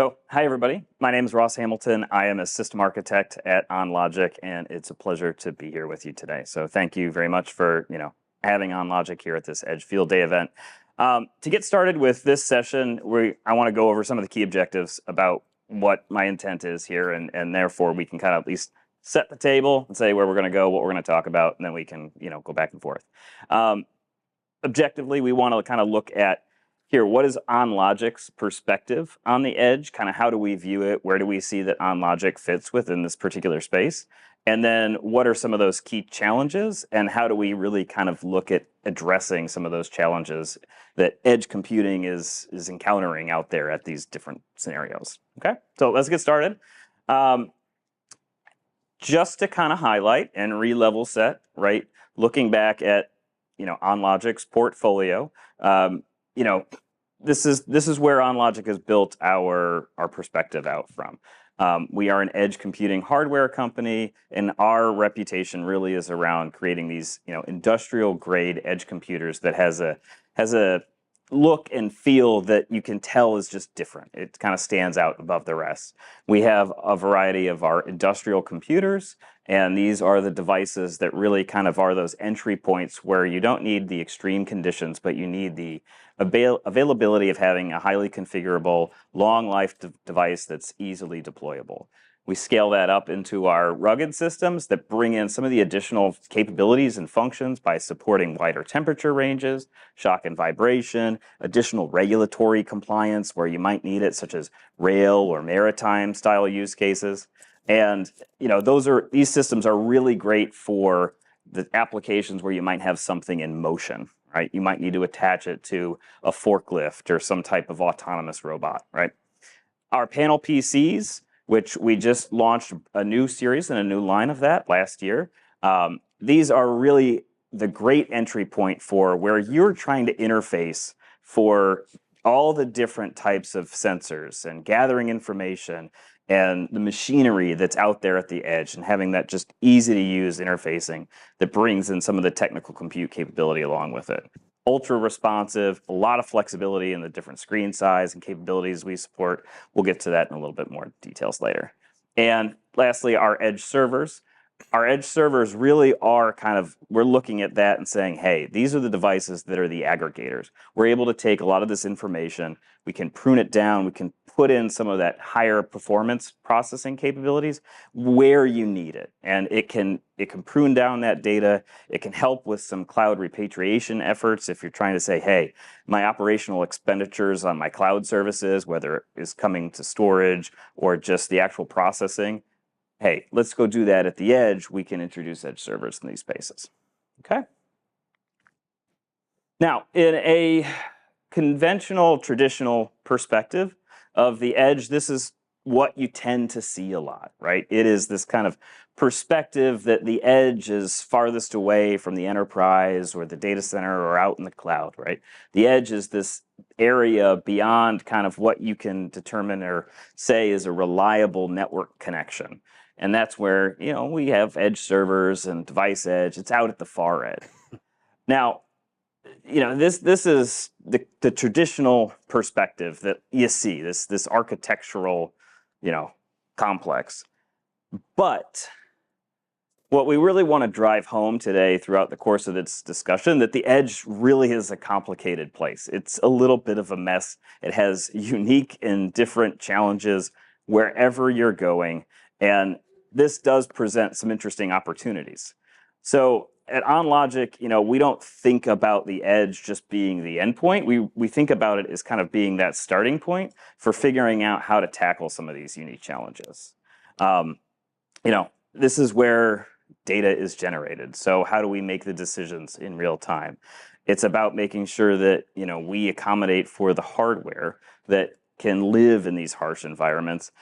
Hi everybody. My name is Ross Hamilton. I am a system architect at OnLogic, and it's a pleasure to be here with you today. So thank you very much for having OnLogic here at this Edge Field Day event. To get started with this session, I want to go over some of the key objectives about what my intent is here, and therefore we can kind of at least set the table and say where we're going to go, what we're going to talk about, and then we can go back and forth. Objectively, we want to kind of look at here, what is OnLogic's perspective on the edge? Kind of how do we view it? Where do we see that OnLogic fits within this particular space? And then what are some of those key challenges? And how do we really kind of look at addressing some of those challenges that edge computing is encountering out there at these different scenarios? Okay, so let's get started. Just to kind of highlight and re-level set, right? Looking back at OnLogic's portfolio, this is where OnLogic has built our perspective out from. We are an edge computing hardware company, and our reputation really is around creating these industrial grade edge computers that has a look and feel that you can tell is just different. It kind of stands out above the rest. We have a variety of our industrial computers, and these are the devices that really kind of are those entry points where you don't need the extreme conditions, but you need the availability of having a highly configurable, long life device that's easily deployable. We scale that up into our rugged systems that bring in some of the additional capabilities and functions by supporting wider temperature ranges, shock and vibration, additional regulatory compliance where you might need it, such as rail or maritime style use cases. And these systems are really great for the applications where you might have something in motion, right? You might need to attach it to a forklift or some type of autonomous robot, right? Our panel PCs, which we just launched a new series and a new line of that last year. These are really the great entry point for where you're trying to interface for all the different types of sensors and gathering information and the machinery that's out there at the edge, and having that just easy to use interfacing that brings in some of the technical compute capability along with it. Ultra responsive, a lot of flexibility in the different screen size and capabilities we support. We'll get to that in a little bit more details later. And lastly, our edge servers. Our edge servers really are we're looking at that and saying, hey, these are the devices that are the aggregators. We're able to take a lot of this information, we can prune it down, we can put in some of that higher performance processing capabilities where you need it. And it can prune down that data. It can help with some cloud repatriation efforts if you're trying to say, hey, my operational expenditures on my cloud services, whether it is coming to storage or just the actual processing, hey, let's go do that at the edge. We can introduce edge servers in these spaces. Okay? Now, in a conventional, traditional perspective of the edge, this is what you tend to see a lot, right? It is this kind of perspective that the edge is farthest away from the enterprise or the data center or out in the cloud, right? The edge is this area beyond kind of what you can determine or say is a reliable network connection. And that's where, we have edge servers and device edge. It's out at the far edge. Now, this is the traditional perspective that you see, this architectural, complex. But what we really want to drive home today throughout the course of this discussion, that the edge really is a complicated place. It's a little bit of a mess. It has unique and different challenges wherever you're going. And this does present some interesting opportunities. So at OnLogic, we don't think about the edge just being the endpoint. We think about it as kind of being that starting point for figuring out how to tackle some of these unique challenges. This is where data is generated. So how do we make the decisions in real time? It's about making sure that, we accommodate for the hardware that can live in these harsh environments.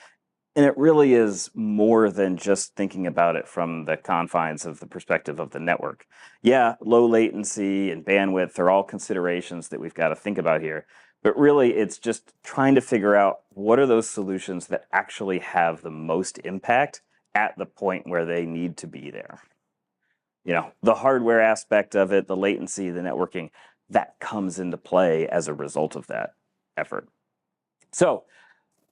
And it really is more than just thinking about it from the confines of the perspective of the network. Yeah, low latency and bandwidth are all considerations that we've got to think about here. But really, it's just trying to figure out what are those solutions that actually have the most impact at the point where they need to be there. The hardware aspect of it, the latency, the networking, that comes into play as a result of that effort. So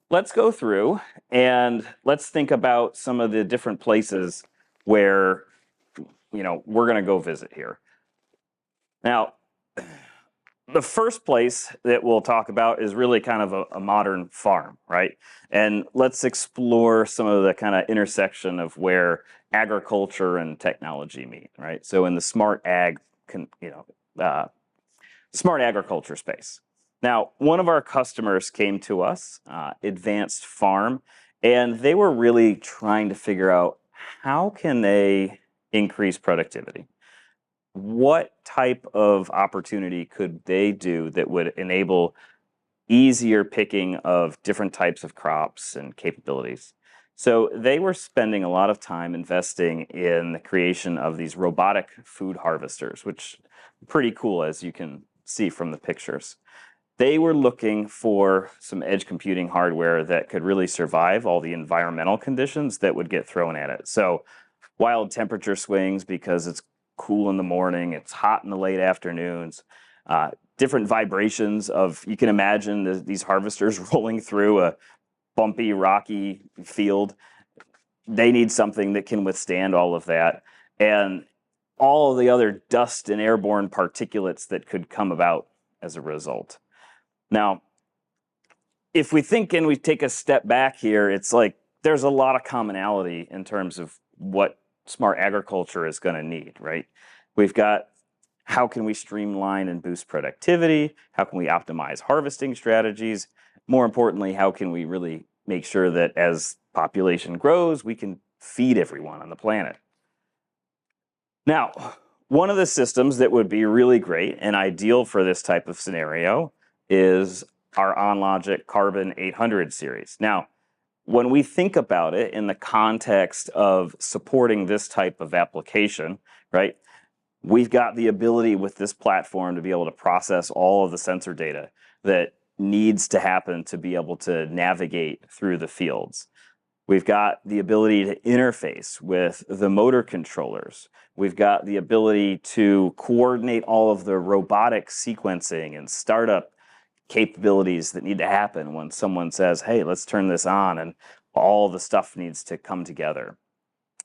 let's go through and let's think about some of the different places where, we're going to go visit here. Now, the first place that we'll talk about is really kind of a modern farm, right? And let's explore some of the kind of intersection of where agriculture and technology meet, right? So in the smart smart agriculture space. Now, one of our customers came to us, Advanced Farm, and they were really trying to figure out how can they increase productivity. What type of opportunity could they do that would enable easier picking of different types of crops and capabilities? So they were spending a lot of time investing in the creation of these robotic food harvesters, which are pretty cool, as you can see from the pictures. They were looking for some edge computing hardware that could really survive all the environmental conditions that would get thrown at it. So wild temperature swings because it's cool in the morning, it's hot in the late afternoons, different vibrations of, you can imagine these harvesters rolling through a bumpy, rocky field. They need something that can withstand all of that and all of the other dust and airborne particulates that could come about as a result. Now, if we think and we take a step back here, it's like there's a lot of commonality in terms of what smart agriculture is going to need, right? We've got how can we streamline and boost productivity? How can we optimize harvesting strategies? More importantly, how can we really make sure that as population grows, we can feed everyone on the planet? Now, one of the systems that would be really great and ideal for this type of scenario is our OnLogic Karbon 800 series. Now, when we think about it in the context of supporting this type of application, right, we've got the ability with this platform to be able to process all of the sensor data that needs to happen to be able to navigate through the fields. We've got the ability to interface with the motor controllers. We've got the ability to coordinate all of the robotic sequencing and startup capabilities that need to happen when someone says, hey, let's turn this on, and all the stuff needs to come together.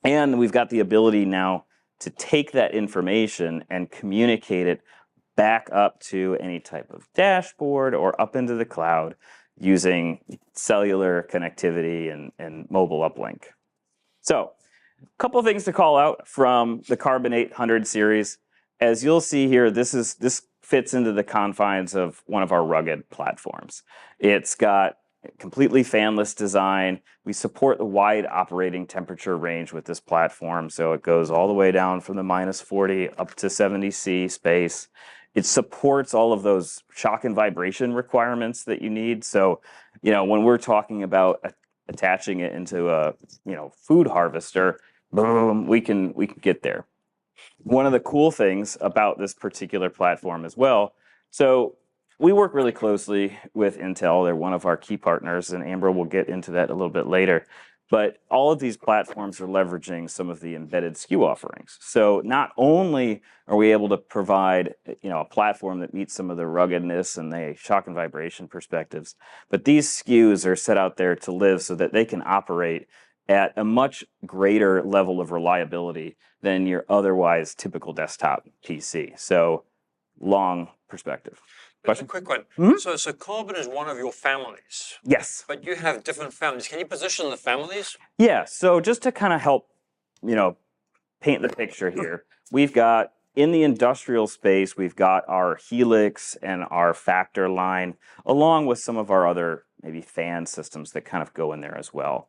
And we've got the ability now to take that information and communicate it back up to any type of dashboard or up into the cloud using cellular connectivity and mobile uplink. So a couple of things to call out from the Karbon 800 series. As you'll see here, this fits into the confines of one of our rugged platforms. It's got a completely fanless design. We support the wide operating temperature range with this platform, so it goes all the way down from the -40 up to 70 C space. It supports all of those shock and vibration requirements that you need. So, when we're talking about attaching it into a, food harvester, boom, we can get there. One of the cool things about this particular platform as well, so we work really closely with Intel. They're one of our key partners, and Amber will get into that a little bit later. But all of these platforms are leveraging some of the embedded SKU offerings. So not only are we able to provide, a platform that meets some of the ruggedness and the shock and vibration perspectives, but these SKUs are set out there to live so that they can operate at a much greater level of reliability than your otherwise typical desktop PC. So long perspective. Question? A quick one. Mm-hmm. So Karbon is one of your families. Yes. But you have different families. Can you position the families? Yeah. So just to kind of help, paint the picture here, we've got in the industrial space, we've got our Helix and our Factor line, along with some of our other maybe fan systems that kind of go in there as well.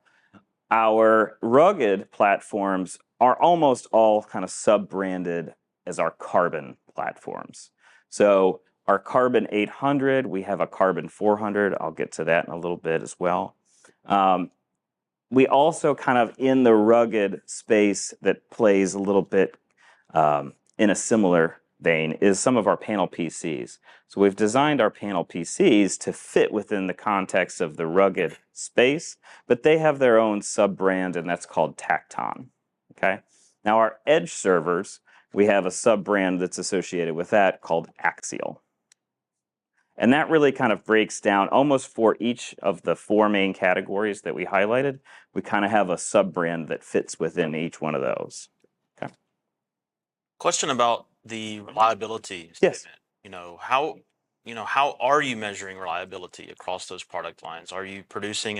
Our rugged platforms are almost all kind of sub-branded as our Karbon platforms. So our Karbon 800, we have a Karbon 400. I'll get to that in a little bit as well. We also kind of in the rugged space that plays a little bit in a similar vein is some of our panel PCs. So we've designed our panel PCs to fit within the context of the rugged space, but they have their own sub-brand, and that's called Tacton. Okay. Now our edge servers, we have a sub-brand that's associated with that called Axial. And that really kind of breaks down almost for each of the 4 main categories that we highlighted. We kind of have a sub-brand that fits within each one of those. Okay. Question about the reliability Yes. statement. How are you measuring reliability across those product lines? Are you producing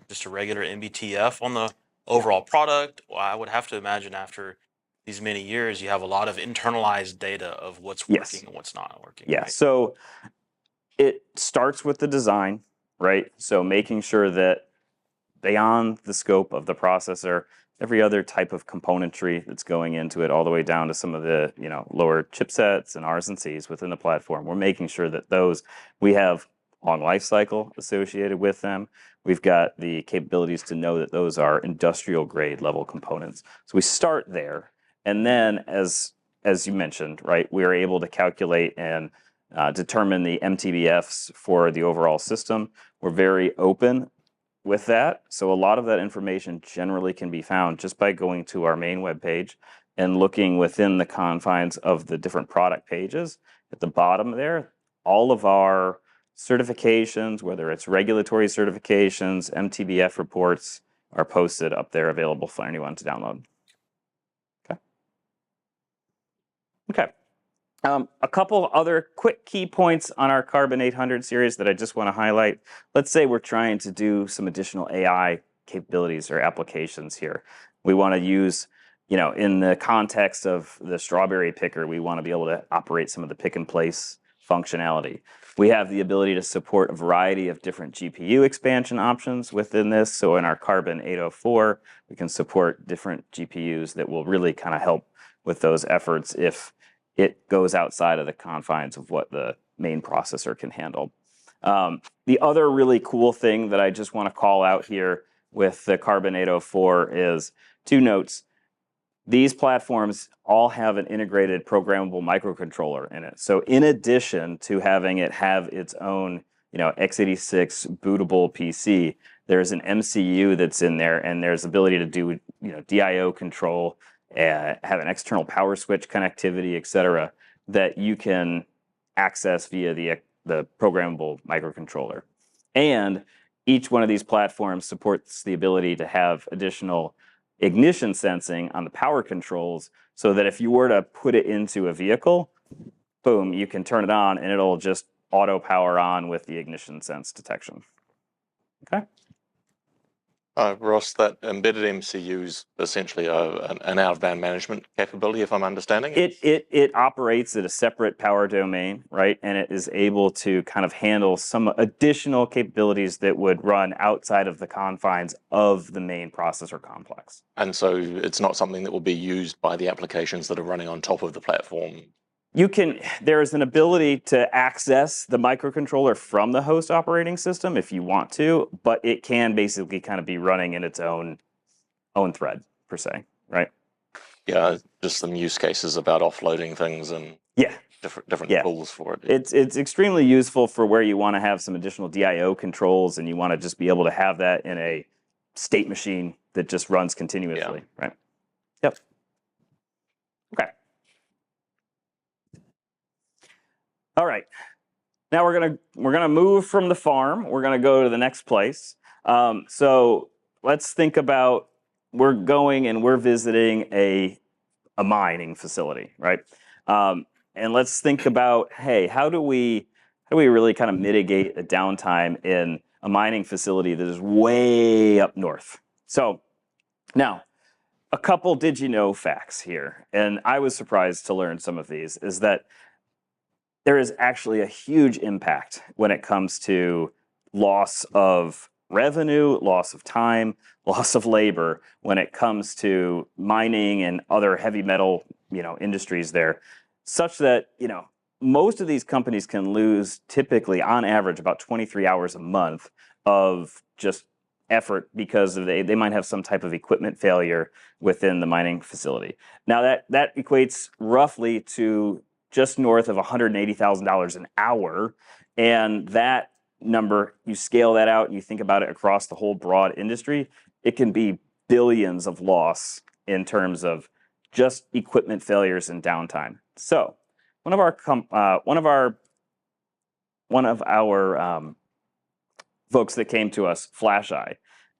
just a regular MBTF on the overall product? Well, I would have to imagine after these many years, you have a lot of internalized data of what's working and what's not working. Yeah. Right? So it starts with the design, right? So making sure that beyond the scope of the processor, every other type of componentry that's going into it, all the way down to some of the lower chipsets and R's and C's within the platform, we're making sure that those we have long life cycle associated with them. We've got the capabilities to know that those are industrial grade level components. So we start there, and then as you mentioned, right, we are able to calculate and determine the MTBFs for the overall system. We're very open with that. So a lot of that information generally can be found just by going to our main web page and looking within the confines of the different product pages. At the bottom there, all of our certifications, whether it's regulatory certifications, MTBF reports, are posted up there, available for anyone to download. Okay. A couple other quick key points on our Karbon 800 series that I just want to highlight. Let's say we're trying to do some additional AI capabilities or applications here. We want to use, in the context of the strawberry picker, we want to be able to operate some of the pick and place functionality. We have the ability to support a variety of different GPU expansion options within this. So in our Karbon 804, we can support different GPUs that will really kind of help with those efforts if it goes outside of the confines of what the main processor can handle. The other really cool thing that I just want to call out here with the Karbon 804 is 2 notes. These platforms all have an integrated programmable microcontroller in it. So in addition to having it have its own x86 bootable PC, there's an MCU that's in there, and there's ability to do DIO control, have an external power switch connectivity, etc., that you can access via the programmable microcontroller. And each one of these platforms supports the ability to have additional ignition sensing on the power controls, so that if you were to put it into a vehicle, boom, you can turn it on and it'll just auto power on with the ignition sense detection. Okay. Ross, that embedded MCU is essentially an out-of-band management capability, if I'm understanding it? It operates at a separate power domain, right? And it is able to kind of handle some additional capabilities that would run outside of the confines of the main processor complex. And so it's not something that will be used by the applications that are running on top of the platform? There is an ability to access the microcontroller from the host operating system if you want to, but it can basically kind of be running in its own thread, per se, right? Yeah, just some use cases about offloading things and different tools for it. It's extremely useful for where you want to have some additional DIO controls, and you want to just be able to have that in a state machine that just runs continuously, right? Yep. Okay. All right, now we're gonna move from the farm. We're gonna go to the next place. So let's think about, we're going and we're visiting a mining facility, right? And let's think about, hey, how do we really kind of mitigate the downtime in a mining facility that is way up north? So now, a couple did you know facts here, and I was surprised to learn some of these, is that there is actually a huge impact when it comes to loss of revenue, loss of time, loss of labor when it comes to mining and other heavy metal, industries there, such that, most of these companies can lose typically on average about 23 hours a month of just effort because they might have some type of equipment failure within the mining facility. Now that equates roughly to just north of $180,000 an hour, and that number, you scale that out and you think about it across the whole broad industry, it can be billions of loss in terms of just equipment failures and downtime. So one of our one of our folks that came to us, FlashEye,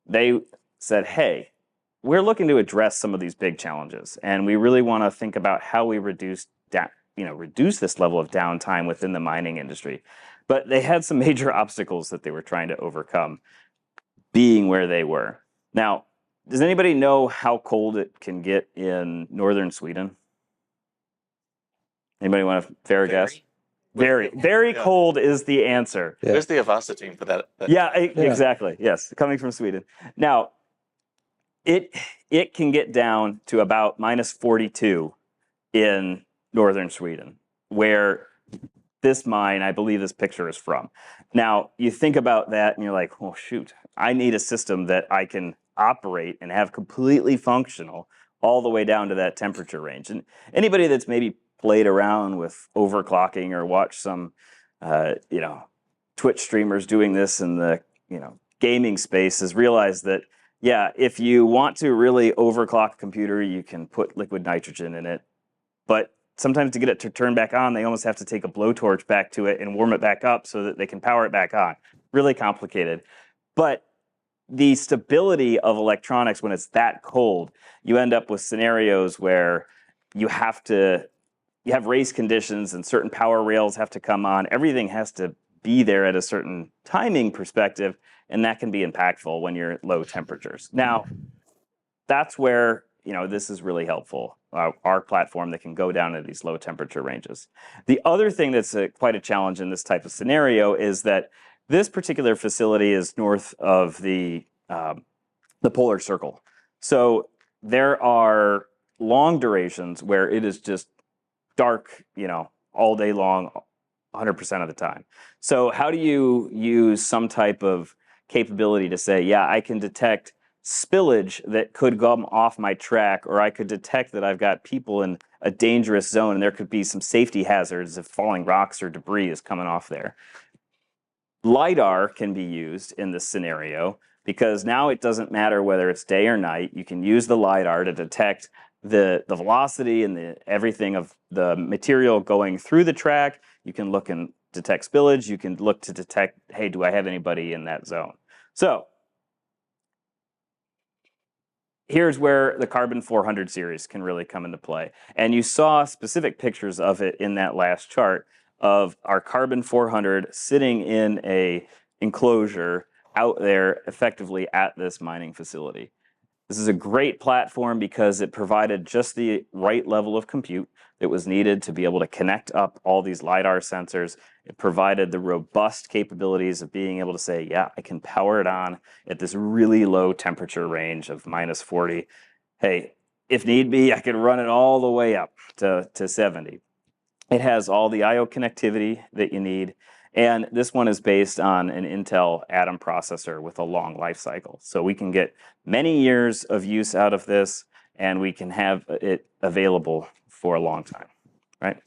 they said, hey, we're looking to address some of these big challenges, and we really want to think about how we reduce this level of downtime within the mining industry. But they had some major obstacles that they were trying to overcome, being where they were. Now, does anybody know how cold it can get in northern Sweden? Anybody want to fair guess? Very cold is the answer. Yeah. Where's the Avasta team for that? Exactly. Yes, coming from Sweden. Now, it can get down to about minus 42 in northern Sweden, where this mine, I believe this picture is from. Now, you think about that and you're like, oh, shoot, I need a system that I can operate and have completely functional all the way down to that temperature range. And anybody that's maybe played around with overclocking or watched some, Twitch streamers doing this in the, gaming space has realized that, yeah, if you want to really overclock a computer, you can put liquid nitrogen in it. But sometimes to get it to turn back on, they almost have to take a blowtorch back to it and warm it back up so that they can power it back on. Really complicated. But the stability of electronics when it's that cold, you end up with scenarios where you have race conditions and certain power rails have to come on. Everything has to be there at a certain timing perspective, and that can be impactful when you're at low temperatures. Now, that's where this is really helpful. Our platform that can go down to these low temperature ranges. The other thing that's quite a challenge in this type of scenario is that this particular facility is north of the polar circle. So there are long durations where it is just dark, all day long, 100% of the time. So how do you use some type of capability to say, yeah, I can detect spillage that could come off my track, or I could detect that I've got people in a dangerous zone and there could be some safety hazards if falling rocks or debris is coming off there. LiDAR can be used in this scenario because now it doesn't matter whether it's day or night. You can use the LiDAR to detect the velocity and everything of the material going through the track. You can look and detect spillage. You can look to detect, hey, do I have anybody in that zone? So here's where the Karbon 400 series can really come into play. And you saw specific pictures of it in that last chart of our Karbon 400 sitting in a enclosure out there effectively at this mining facility. This is a great platform because it provided just the right level of compute that was needed to be able to connect up all these LiDAR sensors. It provided the robust capabilities of being able to say, yeah, I can power it on at this really low temperature range of minus 40. Hey, if need be, I can run it all the way up to 70. It has all the I/O connectivity that you need. And this one is based on an Intel Atom processor with a long life cycle. So we can get many years of use out of this, and we can have it available for a long time, right?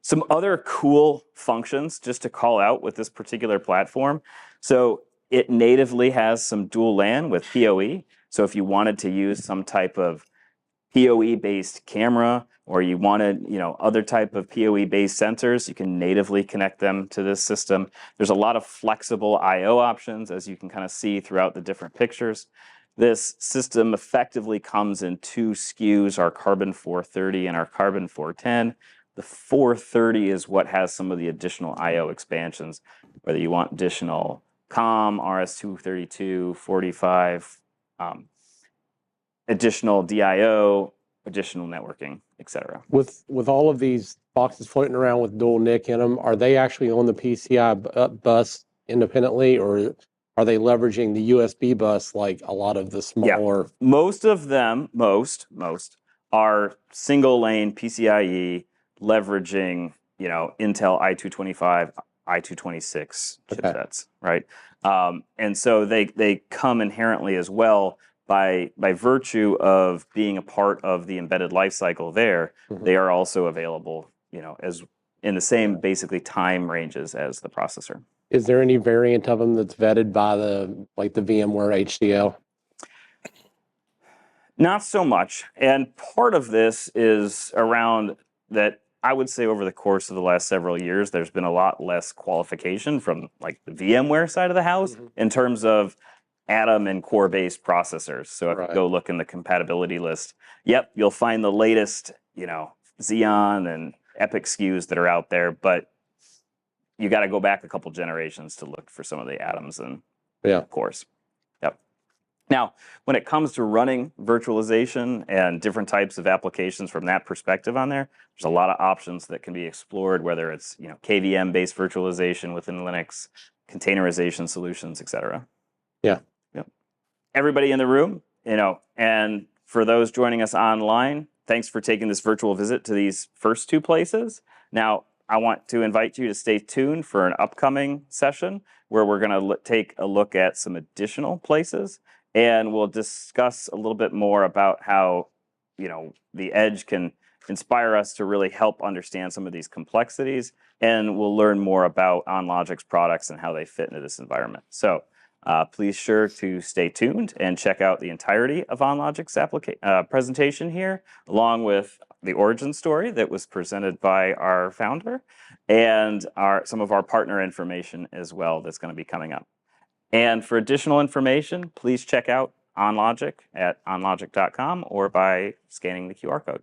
Some other cool functions just to call out with this particular platform. So it natively has some dual LAN with PoE. So if you wanted to use some type of PoE-based camera, or you wanted, other type of PoE-based sensors, you can natively connect them to this system. There's a lot of flexible I/O options, as you can kind of see throughout the different pictures. This system effectively comes in two SKUs, our Karbon 430 and our Karbon 410. The 430 is what has some of the additional I/O expansions, whether you want additional COM, RS-232, 45, additional DIO, additional networking, etc. With all of these boxes floating around with dual NIC in them, are they actually on the PCI bus independently, or are they leveraging the USB bus like a lot of the smaller? Yeah. Most of them, most are single lane PCIe leveraging, Intel i225, i226 chipsets, right? And so they come inherently as well. By virtue of being a part of the embedded lifecycle there, they are also available, as in the same basically time ranges as the processor. Is there any variant of them that's vetted by the VMware HCL? Not so much. And part of this is around that I would say over the course of the last several years, there's been a lot less qualification from like the VMware side of the house in terms of Atom and core-based processors. So if you go look in the compatibility list, yep, you'll find the latest, Xeon and EPYC SKUs that are out there, but you got to go back a couple generations to look for some of the Atoms and cores. Yep. Now, when it comes to running virtualization and different types of applications from that perspective on there, there's a lot of options that can be explored, whether it's KVM-based virtualization within Linux, containerization solutions, etc. Yeah. Yep. Everybody in the room, and for those joining us online, thanks for taking this virtual visit to these first two places. Now, I want to invite you to stay tuned for an upcoming session where we're going to take a look at some additional places, and we'll discuss a little bit more about how, the edge can inspire us to really help understand some of these complexities, and we'll learn more about OnLogics products and how they fit into this environment. So please sure to stay tuned and check out the entirety of OnLogics presentation here, along with the origin story that was presented by our founder and some of our partner information as well that's going to be coming up. And for additional information, please check out OnLogic at onlogic.com or by scanning the QR code.